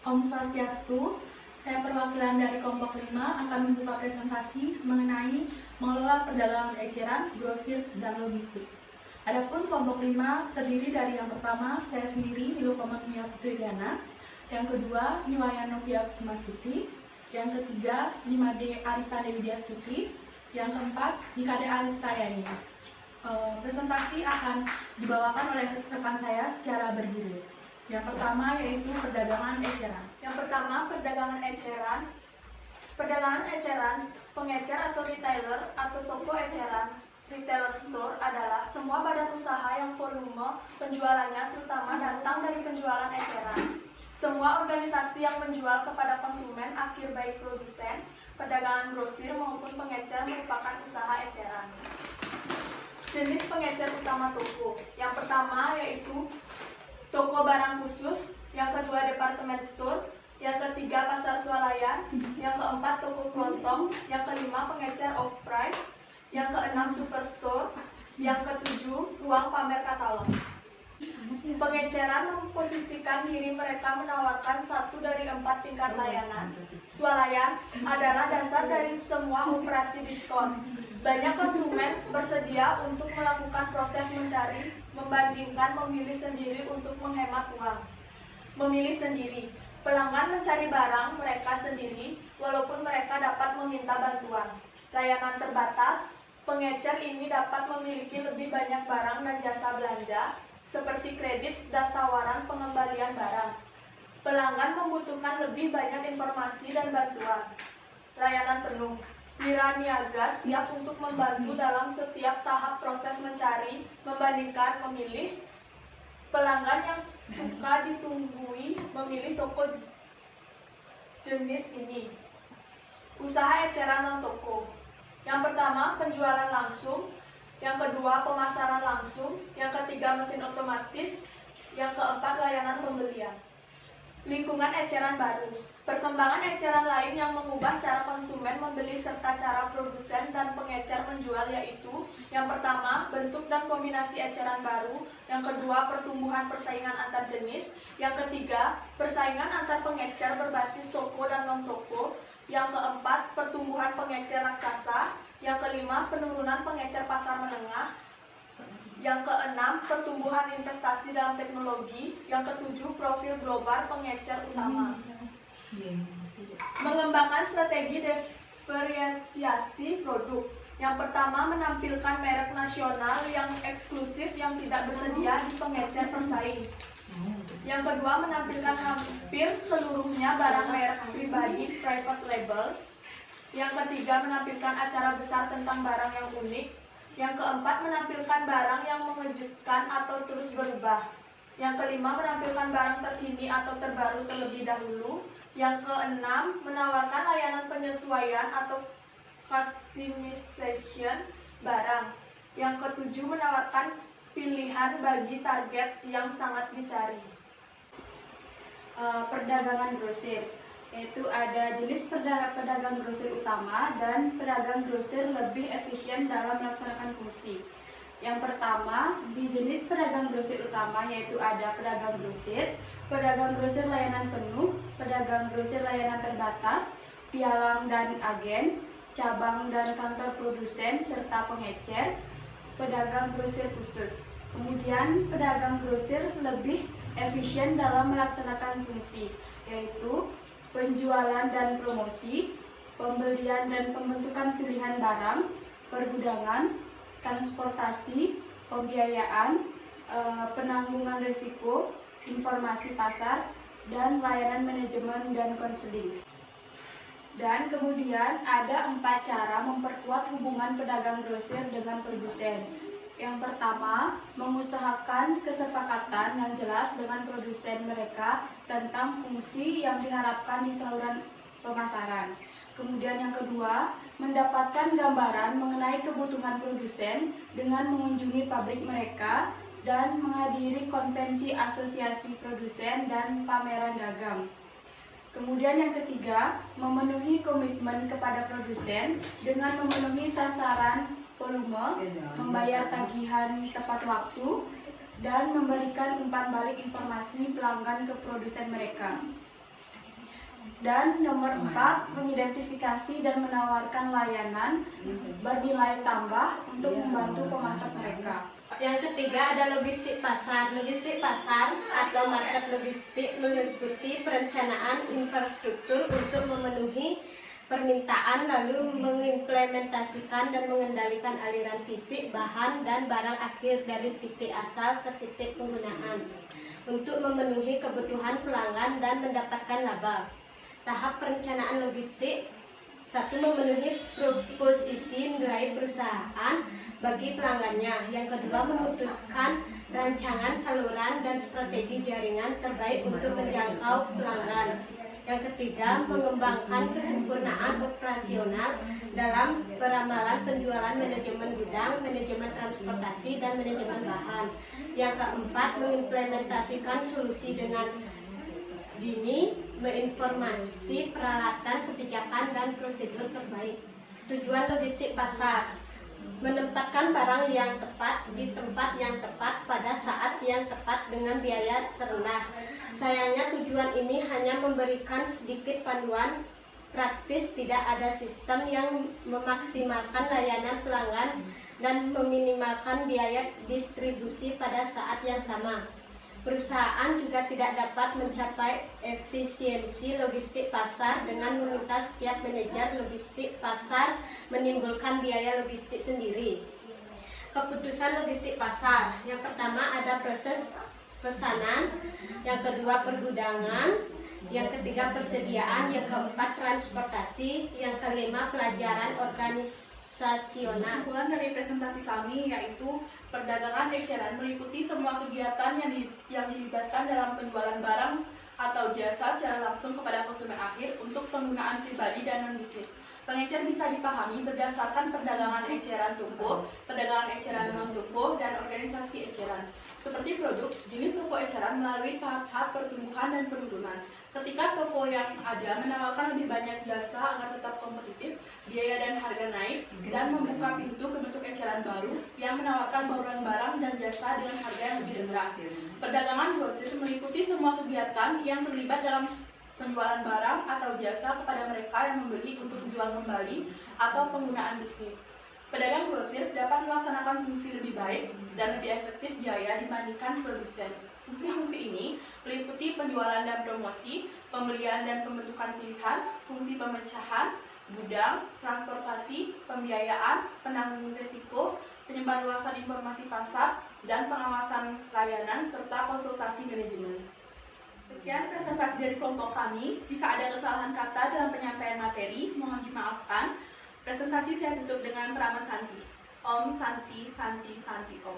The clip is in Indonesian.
Om Swastiastu, saya perwakilan dari kelompok 5 akan membuka presentasi mengenai mengelola perdagangan eceran, grosir, dan logistik. Adapun kelompok 5 terdiri dari yang pertama, saya sendiri, Nilu Komatmia Putri Diana, yang kedua, Niwayan Novia Kusumastuti, yang ketiga, Nimade Arifane Widya Stuti, yang keempat, Nikade Alistayani. Presentasi akan dibawakan oleh rekan saya secara bergilir. Yang pertama yaitu perdagangan eceran. Yang pertama, perdagangan eceran. Perdagangan eceran, pengecer atau retailer atau toko eceran, retailer store adalah semua badan usaha yang volume penjualannya terutama datang dari penjualan eceran. Semua organisasi yang menjual kepada konsumen akhir baik produsen, perdagangan grosir maupun pengecer merupakan usaha eceran. Jenis pengecer utama toko. Yang pertama yaitu toko barang khusus, yang kedua departemen store, yang ketiga pasar swalayan, yang keempat toko kelontong, yang kelima pengecer off price, yang keenam superstore, yang ketujuh ruang pamer katalog. Pengeceran memposisikan diri mereka menawarkan 1 dari 4 tingkat layanan. Swalayan adalah dasar dari semua operasi diskon. Banyak konsumen bersedia untuk melakukan proses mencari, membandingkan, memilih sendiri untuk menghemat uang. Memilih sendiri. Pelanggan mencari barang mereka sendiri, walaupun mereka dapat meminta bantuan. Layanan terbatas. Pengecer ini dapat memiliki lebih banyak barang dan jasa belanja, seperti kredit dan tawaran pengembalian barang. Pelanggan membutuhkan lebih banyak informasi dan bantuan. Layanan penuh. Wira niaga siap untuk membantu dalam setiap tahap proses mencari, membandingkan, memilih. Pelanggan yang suka ditunggui memilih toko jenis ini. Usaha eceran non toko. Yang pertama, penjualan langsung. Yang kedua, pemasaran langsung. Yang ketiga, mesin otomatis. Yang keempat, layanan pembelian. Lingkungan eceran baru. Perkembangan eceran lain yang mengubah cara konsumen membeli serta cara produsen dan pengecer menjual yaitu: yang pertama, bentuk dan kombinasi eceran baru. Yang kedua, pertumbuhan persaingan antar jenis. Yang ketiga, persaingan antar pengecer berbasis toko dan non-toko. Yang keempat, pertumbuhan pengecer raksasa. Yang kelima, penurunan pengecer pasar menengah. Yang keenam, pertumbuhan investasi dalam teknologi. Yang ketujuh, profil global pengecer utama. Mengembangkan strategi diferensiasi produk. Yang pertama, menampilkan merek nasional yang eksklusif yang tidak bersedia di pengecer bersaing. Yang kedua, menampilkan hampir seluruhnya barang merek pribadi private label. Yang ketiga, menampilkan acara besar tentang barang yang unik. Yang keempat, menampilkan barang yang mengejutkan atau terus berubah. Yang kelima, menampilkan barang terkini atau terbaru terlebih dahulu. Yang keenam, menawarkan layanan penyesuaian atau customization barang. Yang ketujuh, menawarkan pilihan bagi target yang sangat dicari. Perdagangan grosir, yaitu ada jenis pedagang grosir utama dan pedagang grosir lebih efisien dalam melaksanakan fungsi. Yang pertama, di jenis pedagang grosir utama yaitu ada pedagang grosir layanan penuh, pedagang grosir layanan terbatas, pialang dan agen, cabang dan kantor produsen serta pengecer, pedagang grosir khusus. Kemudian pedagang grosir lebih efisien dalam melaksanakan fungsi, yaitu penjualan dan promosi, pembelian dan pembentukan pilihan barang, pergudangan, transportasi, pembiayaan, penanggungan risiko, informasi pasar, dan layanan manajemen dan konseling. Dan kemudian ada 4 cara memperkuat hubungan pedagang grosir dengan produsen. Yang pertama, mengusahakan kesepakatan yang jelas dengan produsen mereka tentang fungsi yang diharapkan di saluran pemasaran. Kemudian yang kedua, mendapatkan gambaran mengenai kebutuhan produsen dengan mengunjungi pabrik mereka dan menghadiri konvensi asosiasi produsen dan pameran dagang. Kemudian yang ketiga, memenuhi komitmen kepada produsen dengan memenuhi sasaran volume, membayar tagihan tepat waktu, dan memberikan umpan balik informasi pelanggan ke produsen mereka. Dan nomor 4, mengidentifikasi dan menawarkan layanan bernilai tambah untuk membantu pemasok mereka. Yang ketiga ada logistik pasar. Logistik pasar atau market logistik meliputi perencanaan infrastruktur untuk memenuhi permintaan lalu mengimplementasikan dan mengendalikan aliran fisik, bahan, dan barang akhir dari titik asal ke titik penggunaan untuk memenuhi kebutuhan pelanggan dan mendapatkan laba. Tahap perencanaan logistik: 1. Memenuhi proposisi nilai perusahaan bagi pelanggannya. Yang kedua, memutuskan rancangan saluran dan strategi jaringan terbaik untuk menjangkau pelanggan. Yang ketiga, mengembangkan kesempurnaan operasional dalam peramalan penjualan, manajemen gudang, manajemen transportasi, dan manajemen bahan. Yang keempat, mengimplementasikan solusi dengan dini, menginformasi peralatan, kebijakan, dan prosedur terbaik. Tujuan logistik pasar: menempatkan barang yang tepat di tempat yang tepat pada saat yang tepat dengan biaya terendah. Sayangnya tujuan ini hanya memberikan sedikit panduan praktis, tidak ada sistem yang memaksimalkan layanan pelanggan dan meminimalkan biaya distribusi pada saat yang sama. Perusahaan juga tidak dapat mencapai efisiensi logistik pasar dengan meminta setiap manajer logistik pasar menimbulkan biaya logistik sendiri. Keputusan logistik pasar: yang pertama ada proses pesanan, yang kedua pergudangan, yang ketiga persediaan, yang keempat transportasi, yang kelima pelajaran organisasional. Kesimpulan dari presentasi kami yaitu perdagangan eceran meliputi semua kegiatan yang dilibatkan dalam penjualan barang atau jasa secara langsung kepada konsumen akhir untuk penggunaan pribadi dan non-bisnis. Pengecer bisa dipahami berdasarkan perdagangan eceran toko, perdagangan eceran non-toko, dan organisasi eceran. Seperti produk, jenis toko eceran melalui tahap-tahap pertumbuhan dan penurunan. Ketika toko yang ada menawarkan lebih banyak jasa agar tetap kompetitif, biaya dan harga naik, dan membuka pintu ke bentuk eceran baru yang menawarkan bauran barang dan jasa dengan harga yang lebih rendah. Perdagangan grosir meliputi semua kegiatan yang terlibat dalam penjualan barang atau jasa kepada mereka yang membeli untuk dijual kembali atau penggunaan bisnis. Pedagang grosir dapat melaksanakan fungsi lebih baik dan lebih efektif biaya dibandingkan produsen. Fungsi-fungsi ini meliputi penjualan dan promosi, pembelian dan pembentukan pilihan, fungsi pemecahan, gudang, transportasi, pembiayaan, penanggung risiko, penyebarluasan informasi pasar, dan pengawasan layanan, serta konsultasi manajemen. Sekian presentasi dari kelompok kami. Jika ada kesalahan kata dalam penyampaian materi, mohon dimaafkan. Presentasi saya tutup dengan Prama Santi. Om Santi Santi Santi Om.